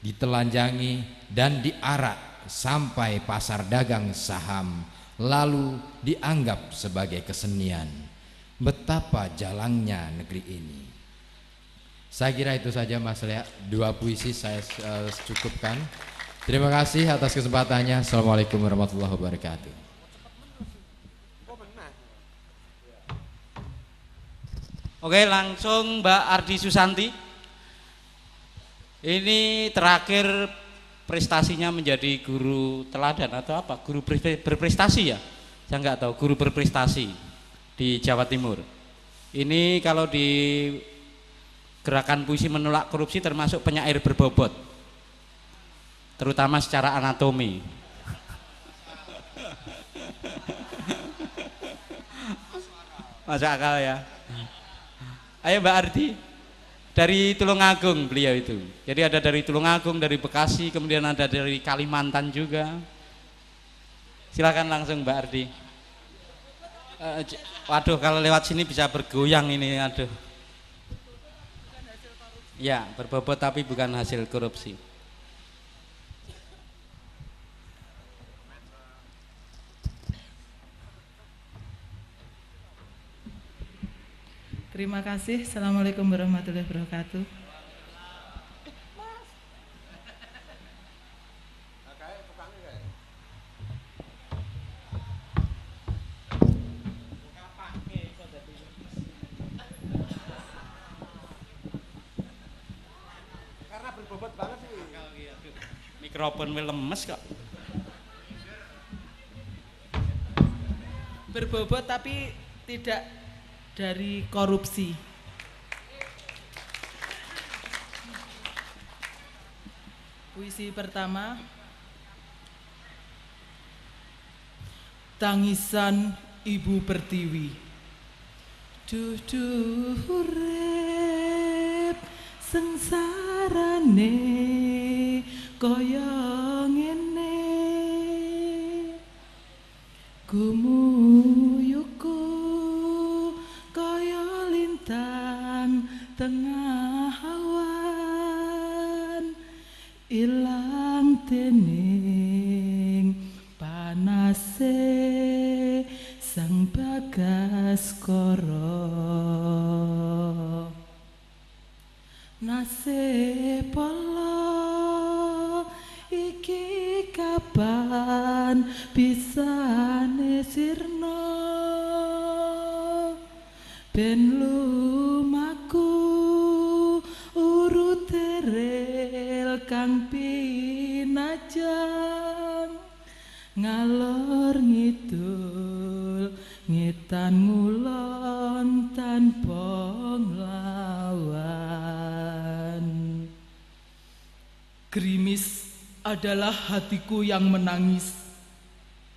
ditelanjangi dan diarak sampai pasar dagang saham, lalu dianggap sebagai kesenian. Betapa jalangnya negeri ini. Saya kira itu saja Mas Lea, 2 puisi saya cukupkan. Terima kasih atas kesempatannya. Assalamualaikum warahmatullahi wabarakatuh. Oke, langsung Mbak Ardi Susanti. Ini terakhir prestasinya menjadi guru teladan atau apa? Guru berprestasi ya? Saya nggak tahu, guru berprestasi di Jawa Timur. Ini kalau di gerakan puisi menolak korupsi termasuk penyair berbobot, terutama secara anatomi. Masuk akal ya. Ayo Mbak Ardi, dari Tulungagung beliau itu. Jadi ada dari Tulungagung, dari Bekasi, kemudian ada dari Kalimantan juga. Silakan langsung Mbak Ardi. Waduh, kalau lewat sini bisa bergoyang ini, aduh. Ya, berbobot tapi bukan hasil korupsi. Terima kasih. Assalamualaikum warahmatullahi wabarakatuh. Karena berbobot banget sih. Mikrofon lemes kok. Berbobot tapi tidak dari korupsi. Puisi pertama, tangisan Ibu Pertiwi. Duh urip sengsarane kaya ngene, gumuyuku kaya lintang tengah awan, ilang dening panase sang Bagaskara. Nasib Allah iki kapan bisane sirna, ben lumaku urute rel kang pinajang, ngalor ngidul ngetan ngulon tanpa nglawan. Gerimis adalah hatiku yang menangis.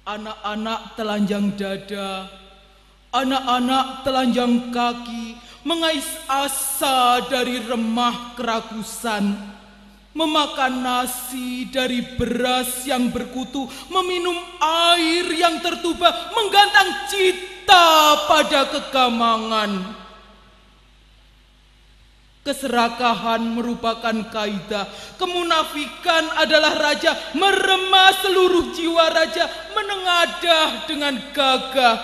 Anak-anak telanjang dada, anak-anak telanjang kaki, mengais asa dari remah kerakusan, memakan nasi dari beras yang berkutu, meminum air yang tertuba, menggantang cita pada kegamangan. Keserakahan merupakan kaidah, kemunafikan adalah raja, meremah seluruh jiwa raja, menengadah dengan gagah,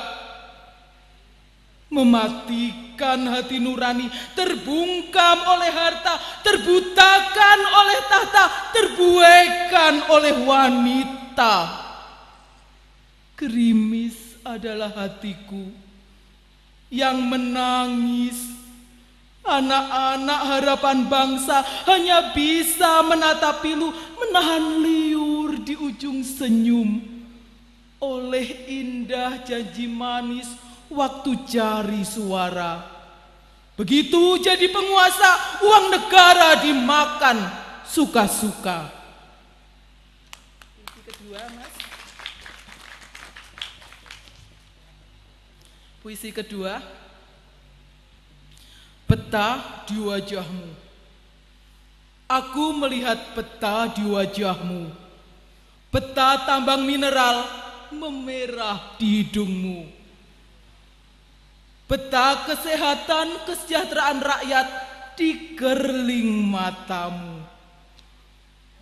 mematikan hati nurani, terbungkam oleh harta, terbutakan oleh tahta, terbuaikan oleh wanita. Gerimis adalah hatiku yang menangis. Anak-anak harapan bangsa hanya bisa menatap pilu, menahan liur di ujung senyum. Oleh indah janji manis waktu cari suara, begitu jadi penguasa, uang negara dimakan suka-suka. Puisi kedua, Mas. Puisi kedua, peta di wajahmu. Aku melihat peta di wajahmu. Peta tambang mineral memerah di hidungmu. Peta kesehatan kesejahteraan rakyat di kerling matamu.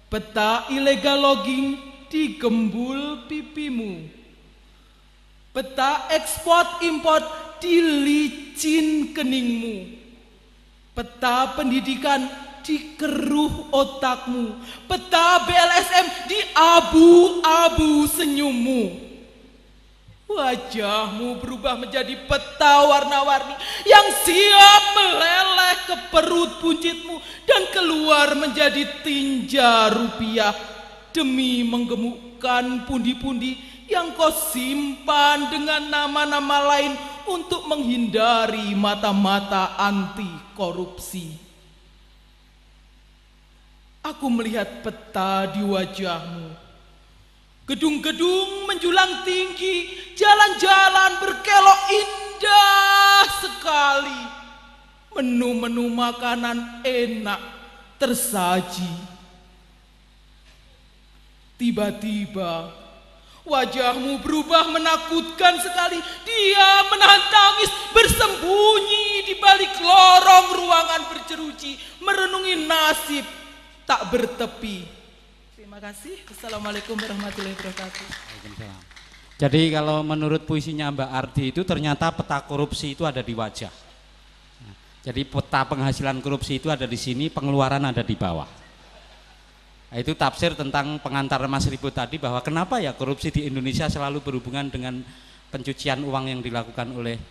Peta illegal logging di gembul pipimu. Peta ekspor impor di licin keningmu. Peta pendidikan di keruh otakmu. Peta BLSM di abu-abu senyummu. Wajahmu berubah menjadi peta warna-warni yang siap meleleh ke perut buncitmu dan keluar menjadi tinja rupiah demi menggemukkan pundi-pundi yang kau simpan dengan nama-nama lain untuk menghindari mata-mata anti korupsi. Aku melihat peta di wajahmu. Gedung-gedung menjulang tinggi, jalan-jalan berkelok indah sekali. Menu-menu makanan enak tersaji. Tiba-tiba wajahmu berubah menakutkan sekali. Dia menahan tangis, bersembunyi di balik lorong ruangan berjeruji, merenungi nasib tak bertepi. Terima kasih. Assalamualaikum warahmatullahi wabarakatuh. Waalaikumsalam. Jadi kalau menurut puisinya Mbak Ardi itu ternyata peta korupsi itu ada di wajah. Jadi peta penghasilan korupsi itu ada di sini, pengeluaran ada di bawah. Nah, itu tafsir tentang pengantar Mas Ribut tadi bahwa kenapa ya korupsi di Indonesia selalu berhubungan dengan pencucian uang yang dilakukan oleh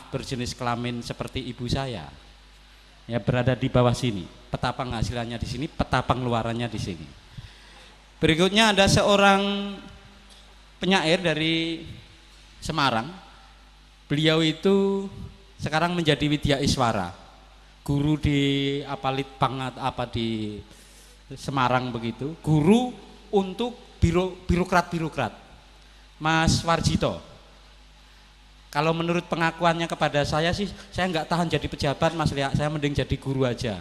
berjenis kelamin seperti ibu saya. Ya berada di bawah sini, peta penghasilannya di sini, peta pengeluarannya di sini. Berikutnya ada seorang penyair dari Semarang. Beliau itu sekarang menjadi Widya Iswara, guru di Litbang apa di Semarang begitu, guru untuk birokrat-birokrat. Mas Warjito, kalau menurut pengakuannya kepada saya sih, saya nggak tahan jadi pejabat Mas Lia, saya mending jadi guru aja.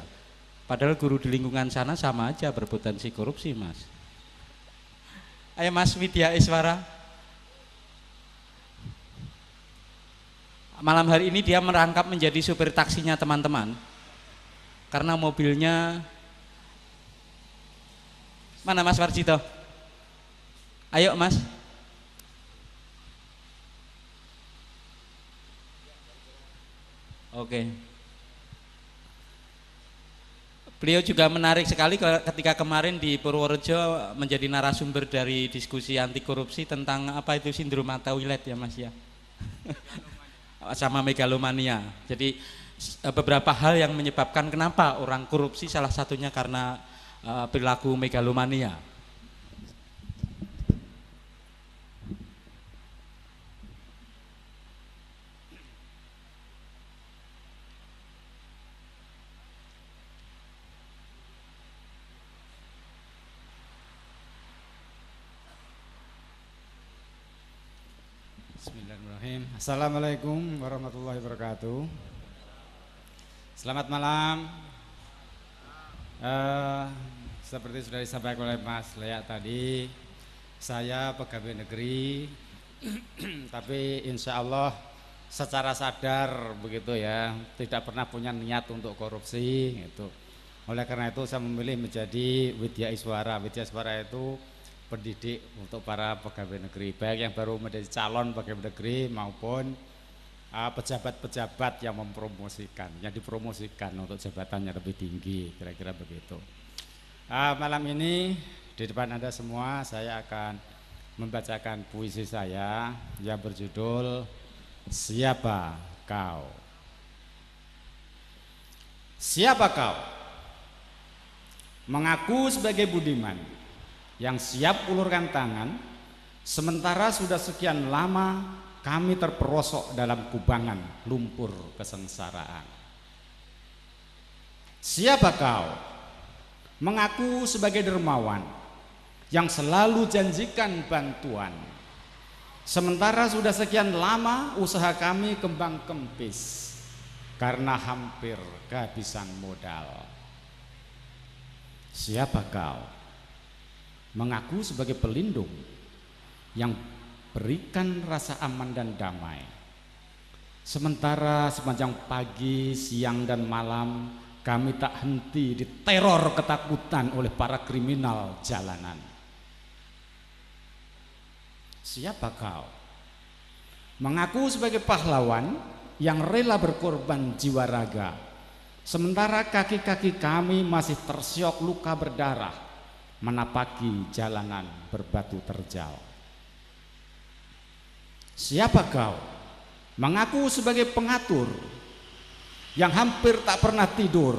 Padahal guru di lingkungan sana sama aja berpotensi korupsi Mas. Ayo Mas Widya Iswara. Malam hari ini dia merangkap menjadi supir taksinya teman-teman. Karena mobilnya, mana Mas Warjito? Ayo Mas. Oke. Beliau juga menarik sekali ketika kemarin di Purworejo menjadi narasumber dari diskusi anti korupsi tentang apa itu sindrom toilet ya Mas ya. Sama megalomania. Jadi beberapa hal yang menyebabkan kenapa orang korupsi, salah satunya karena perilaku megalomania. Bismillahirrahmanirrahim. Assalamualaikum warahmatullahi wabarakatuh. Selamat malam. Seperti sudah disampaikan oleh Mas Lea tadi, saya pegawai negeri, tapi insya Allah secara sadar begitu ya, tidak pernah punya niat untuk korupsi gitu. Oleh karena itu saya memilih menjadi Widya Iswara. Widya Iswara itu pendidik untuk para pegawai negeri, baik yang baru menjadi calon pegawai negeri maupun pejabat-pejabat yang mempromosikan, yang dipromosikan untuk jabatannya lebih tinggi, kira-kira begitu. Malam ini di depan Anda semua saya akan membacakan puisi saya yang berjudul Siapa Kau? Siapa kau? Mengaku sebagai budiman yang siap ulurkan tangan, sementara sudah sekian lama kami terperosok dalam kubangan lumpur kesengsaraan. Siapa kau? Mengaku sebagai dermawan yang selalu janjikan bantuan, sementara sudah sekian lama usaha kami kembang kempis karena hampir kehabisan modal. Siapa kau? Mengaku sebagai pelindung yang berikan rasa aman dan damai, sementara sepanjang pagi, siang dan malam kami tak henti diteror ketakutan oleh para kriminal jalanan. Siapa kau? Mengaku sebagai pahlawan yang rela berkorban jiwa raga, sementara kaki-kaki kami masih tersiok luka berdarah menapaki jalanan berbatu terjal. Siapa kau? Mengaku sebagai pengatur yang hampir tak pernah tidur,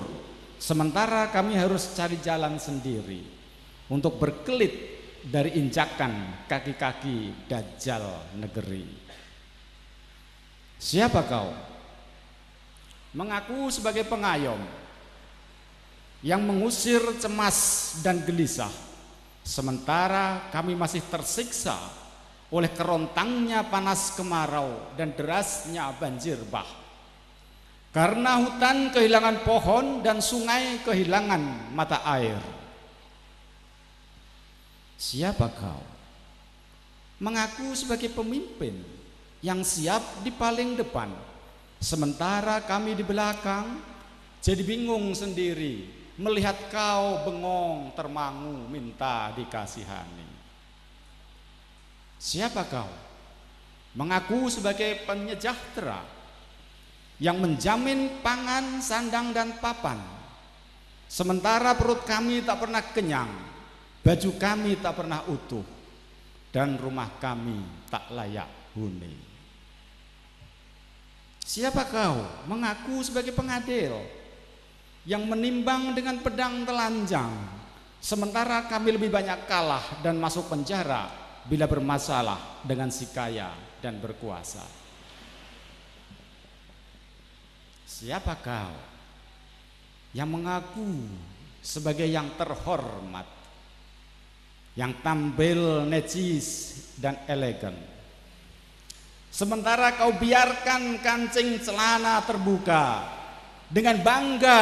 sementara kami harus cari jalan sendiri untuk berkelit dari injakan kaki-kaki dajjal negeri. Siapa kau? Mengaku sebagai pengayom yang mengusir cemas dan gelisah, sementara kami masih tersiksa oleh kerontangnya panas kemarau dan derasnya banjir bah. Karena hutan kehilangan pohon dan sungai kehilangan mata air. Siapa kau? Mengaku sebagai pemimpin yang siap di paling depan, sementara kami di belakang jadi bingung sendiri melihat kau bengong termangu minta dikasihani. Siapa kau? Mengaku sebagai penyejahtera yang menjamin pangan, sandang, dan papan, sementara perut kami tak pernah kenyang, baju kami tak pernah utuh, dan rumah kami tak layak huni. Siapa kau? Mengaku sebagai pengadil yang menimbang dengan pedang telanjang, sementara kami lebih banyak kalah dan masuk penjara bila bermasalah dengan si kaya dan berkuasa. Siapa kau? Yang mengaku sebagai yang terhormat, yang tampil necis dan elegan, sementara kau biarkan kancing celana terbuka, dengan bangga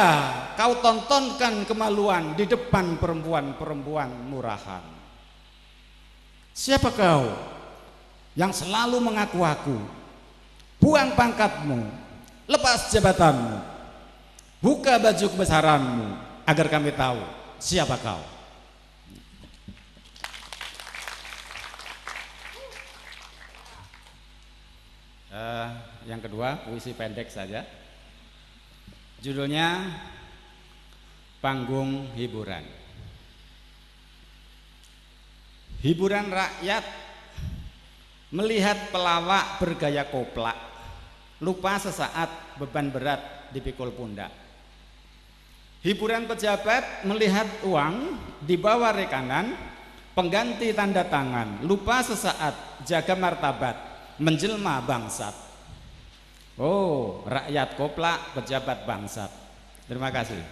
kau tontonkan kemaluan di depan perempuan-perempuan murahan. Siapa kau yang selalu mengaku-aku? Buang pangkatmu, lepas jabatanmu, buka baju kebesaranmu, agar kami tahu siapa kau. Yang kedua, puisi pendek saja. Judulnya Panggung Hiburan. Hiburan rakyat melihat pelawak bergaya koplak, lupa sesaat beban berat dipikul pundak. Hiburan pejabat melihat uang dibawa rekanan, pengganti tanda tangan, lupa sesaat jaga martabat, menjelma bangsat. Oh, rakyat koplak, pejabat bangsat. Terima kasih.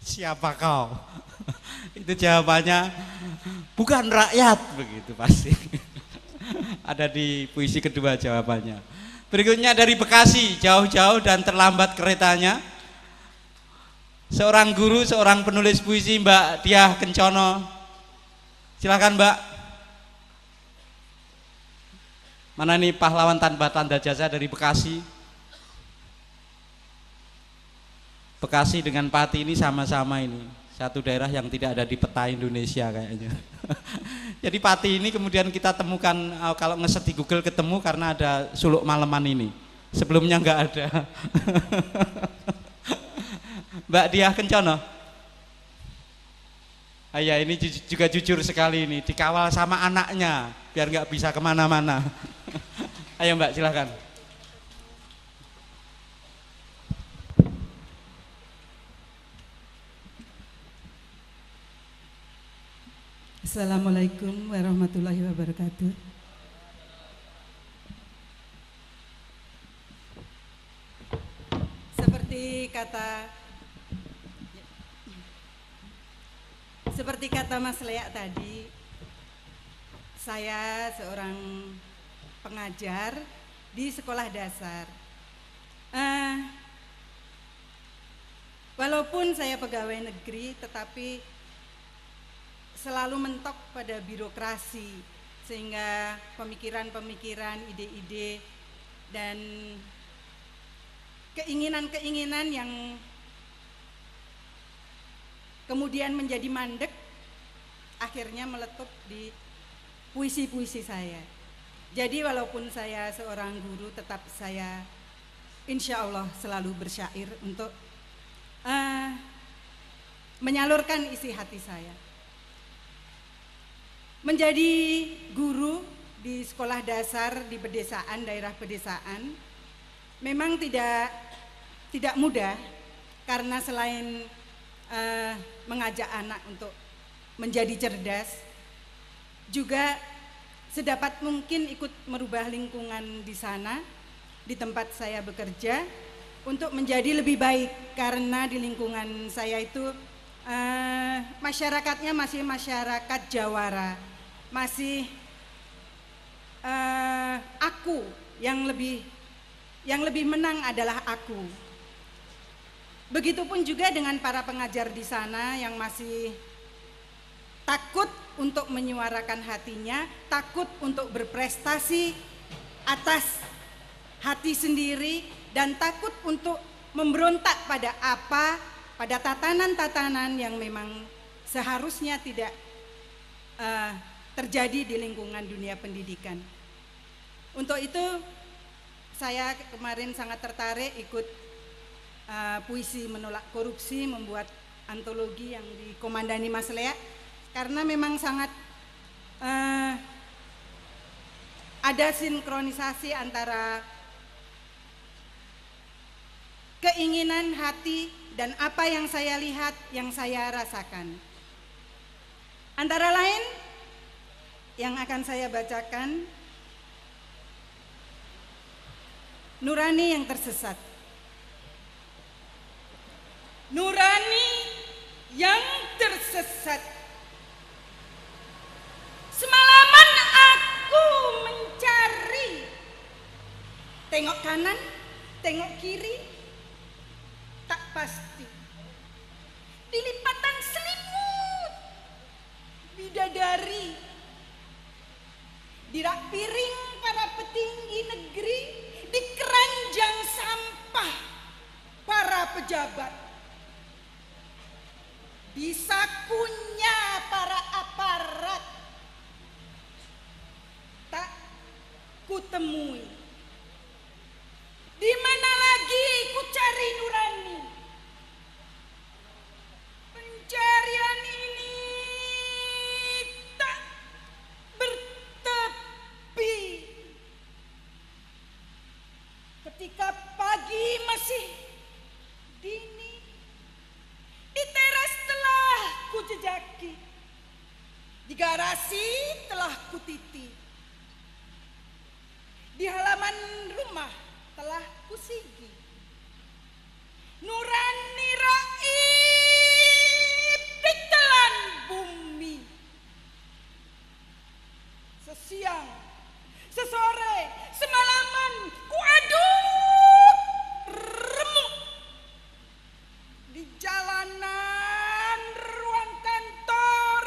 Siapa kau? Itu jawabannya bukan rakyat, begitu pasti. Ada di puisi kedua jawabannya. Berikutnya dari Bekasi, jauh-jauh dan terlambat keretanya. Seorang guru, seorang penulis puisi, Mbak Diah Kencono. Silakan Mbak. Mana nih pahlawan tanpa tanda jasa dari Bekasi? Bekasi dengan Pati ini sama-sama ini satu daerah yang tidak ada di peta Indonesia kayaknya. Jadi Pati ini kemudian kita temukan, kalau ngeset di Google ketemu karena ada suluk maleman ini. Sebelumnya nggak ada. Mbak Diah Kencono. Ayah ini juga jujur sekali ini, dikawal sama anaknya biar nggak bisa kemana-mana. Ayo Mbak, silakan. Assalamualaikum warahmatullahi wabarakatuh. Seperti kata Mas Leak tadi, saya seorang pengajar di sekolah dasar. Walaupun saya pegawai negeri, tetapi selalu mentok pada birokrasi, sehingga pemikiran-pemikiran, ide-ide, dan keinginan-keinginan yang kemudian menjadi mandek akhirnya meletup di puisi-puisi saya. Jadi walaupun saya seorang guru, tetap saya insya Allah selalu bersyair untuk menyalurkan isi hati saya. Menjadi guru di sekolah dasar di pedesaan, daerah pedesaan, memang tidak mudah, karena selain mengajak anak untuk menjadi cerdas, juga sedapat mungkin ikut merubah lingkungan di sana, di tempat saya bekerja, untuk menjadi lebih baik, karena di lingkungan saya itu masyarakatnya masih masyarakat jawara, masih aku yang lebih menang adalah aku. Begitupun juga dengan para pengajar di sana yang masih takut untuk menyuarakan hatinya, takut untuk berprestasi atas hati sendiri, dan takut untuk memberontak pada tatanan-tatanan yang memang seharusnya tidak terjadi di lingkungan dunia pendidikan. Untuk itu saya kemarin sangat tertarik ikut puisi menolak korupsi, membuat antologi yang dikomandani Mas Lea, karena memang sangat ada sinkronisasi antara keinginan hati dan apa yang saya lihat, yang saya rasakan. Antara lain yang akan saya bacakan, Nurani yang tersesat. Nurani yang tersesat. Semalaman aku mencari, tengok kanan, tengok kiri, tak pasti. Di lipatan selimut bidadari, di rak piring para petinggi negeri, di keranjang sampah para pejabat, di sakunya para aparat, tak kutemui. Di mana lagi ku cari Nurani? Pencarian ini tak bertepi. Ketika pagi masih dini, di teras telah ku jejaki, di garasi telah ku titi, di halaman rumah telah kusigi. Nurani raib ditelan bumi. Sesiang, sesore, semalaman ku aduk remuk di jalanan, ruang kantor,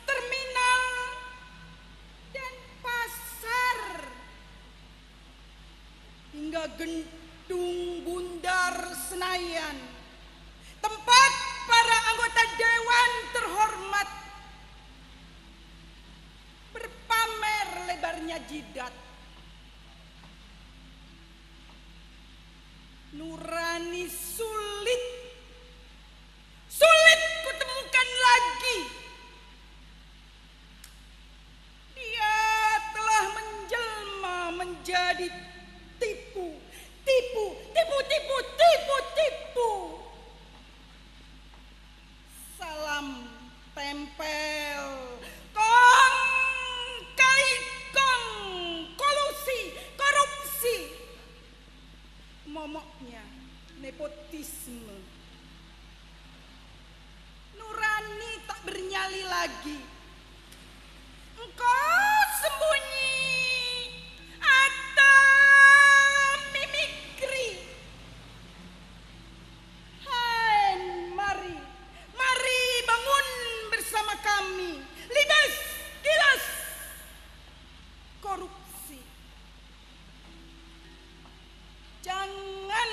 terminal, dan pasar, hingga gedung Bundar Senayan, tempat para anggota dewan terhormat berpamer lebarnya jidat. Nurani sulit kutemukan lagi. Dia telah menjelma menjadi tipu. Salam tempel, kong kali kong, kolusi, korupsi, momoknya nepotisme. Nurani tak bernyali lagi. Engkau sembunyi atau mimikri. Hai, mari bangun bersama kami. Libas, gilas, korupsi. Jangan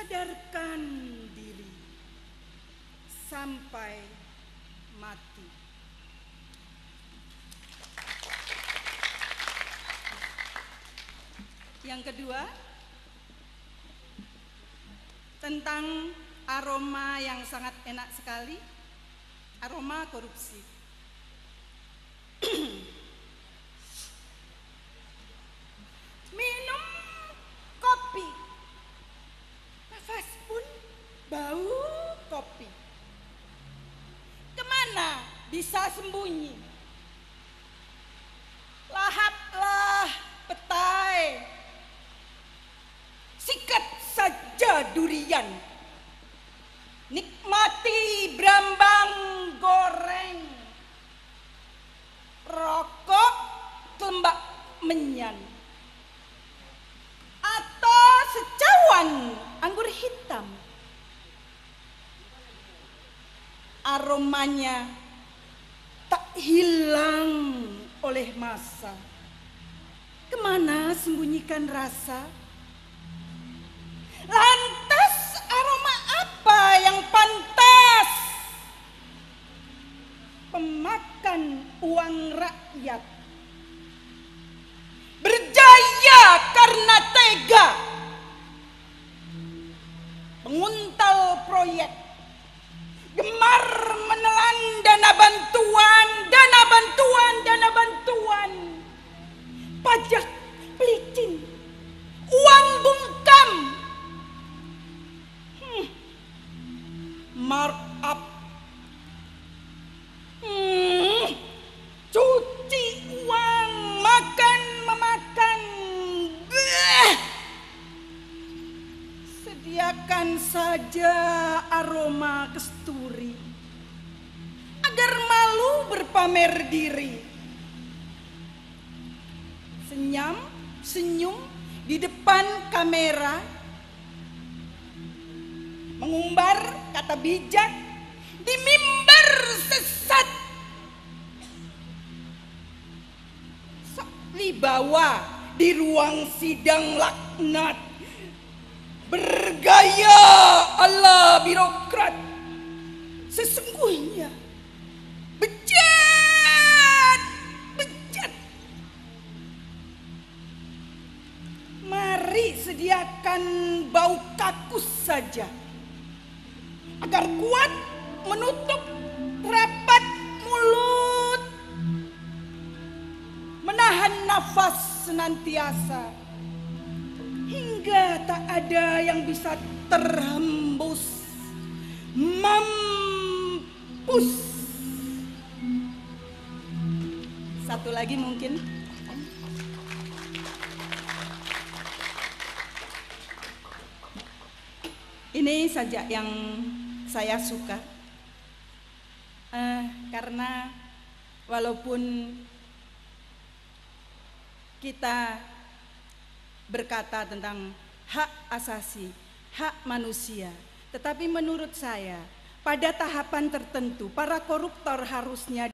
sadarkan diri sampai mati. Yang kedua, tentang aroma yang sangat enak sekali, aroma korupsi. Minum kopi, nafas pun bau kopi. Kemana bisa sembunyi? Lahaplah petai, sikat saja durian, nikmati brambang goreng, rokok kelembak menyan, atau secawan anggur hitam. Aromanya tak hilang oleh masa. Kemana sembunyikan rasa? Lantas aroma apa yang pantas? Pemakan uang rakyat, berjaya karena tega, penguntal proyek, gemar menelan dana bantuan, pajak pelicin, uang bungkam, markup, cuci uang, makan memakan. Sediakan saja aroma kesturi agar malu berpamer diri. Senyum di depan kamera, mengumbar kata bijak di mimbar sesat. Sok dibawa di ruang sidang laknat, bergaya ala birokrat. Sesungguhnya bejat. Mari sediakan bau kakus saja agar kuat menutup rapat mulut, menahan nafas senantiasa hingga tak ada yang bisa terhembus, mampus. Satu lagi mungkin. Ini saja yang saya suka, karena walaupun kita berkata tentang hak asasi, hak manusia, tetapi menurut saya pada tahapan tertentu para koruptor harusnya